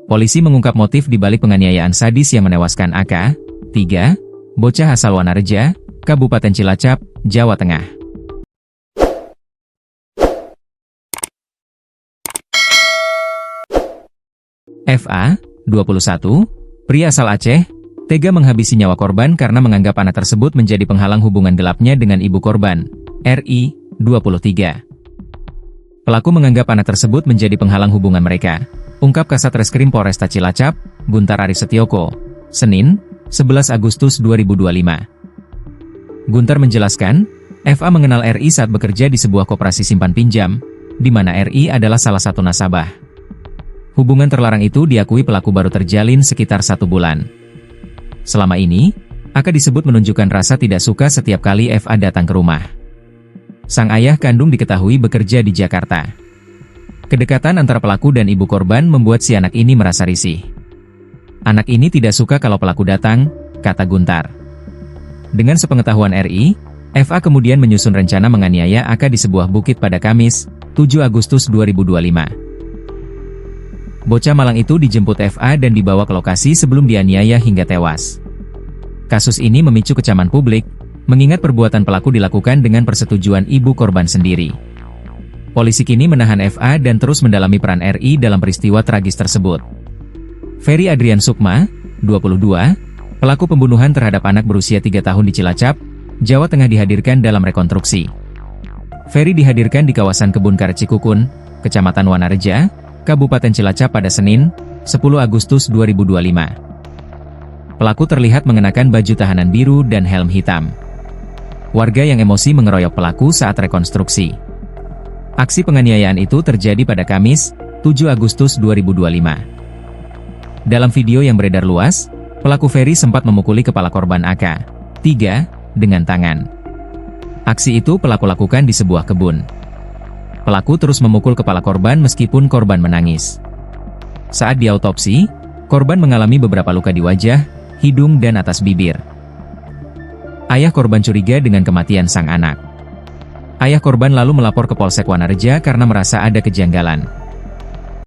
Polisi mengungkap motif di balik penganiayaan sadis yang menewaskan AK, 3, bocah asal Wanareja, Kabupaten Cilacap, Jawa Tengah. FA, 21, pria asal Aceh, tega menghabisi nyawa korban karena menganggap anak tersebut menjadi penghalang hubungan gelapnya dengan ibu korban, RI, 23. Pelaku menganggap anak tersebut menjadi penghalang hubungan mereka, ungkap Kasat Reskrim Polresta Cilacap, Guntar Arif Setioko, Senin, 11 Agustus 2025. Guntar menjelaskan, FA mengenal RI saat bekerja di sebuah koperasi simpan pinjam, di mana RI adalah salah satu nasabah. Hubungan terlarang itu diakui pelaku baru terjalin sekitar 1 bulan. Selama ini, AK disebut menunjukkan rasa tidak suka setiap kali FA datang ke rumah. Sang ayah kandung diketahui bekerja di Jakarta. Kedekatan antara pelaku dan ibu korban membuat si anak ini merasa risih. Anak ini tidak suka kalau pelaku datang, kata Guntar. Dengan sepengetahuan RI, FA kemudian menyusun rencana menganiaya AK di sebuah bukit pada Kamis, 7 Agustus 2025. Bocah malang itu dijemput FA dan dibawa ke lokasi sebelum dianiaya hingga tewas. Kasus ini memicu kecaman publik, mengingat perbuatan pelaku dilakukan dengan persetujuan ibu korban sendiri. Polisi kini menahan FA dan terus mendalami peran RI dalam peristiwa tragis tersebut. Ferry Adrian Sukma, 22, pelaku pembunuhan terhadap anak berusia 3 tahun di Cilacap, Jawa Tengah dihadirkan dalam rekonstruksi. Ferry dihadirkan di kawasan Kebun Karet Cikukun, Kecamatan Wanareja, Kabupaten Cilacap pada Senin, 10 Agustus 2025. Pelaku terlihat mengenakan baju tahanan biru dan helm hitam. Warga yang emosi mengeroyok pelaku saat rekonstruksi. Aksi penganiayaan itu terjadi pada Kamis, 7 Agustus 2025. Dalam video yang beredar luas, pelaku Ferry sempat memukuli kepala korban AK, 3, dengan tangan. Aksi itu pelaku lakukan di sebuah kebun. Pelaku terus memukul kepala korban meskipun korban menangis. Saat diautopsi, korban mengalami beberapa luka di wajah, hidung dan atas bibir. Ayah korban curiga dengan kematian sang anak. Ayah korban lalu melapor ke Polsek Wanareja karena merasa ada kejanggalan.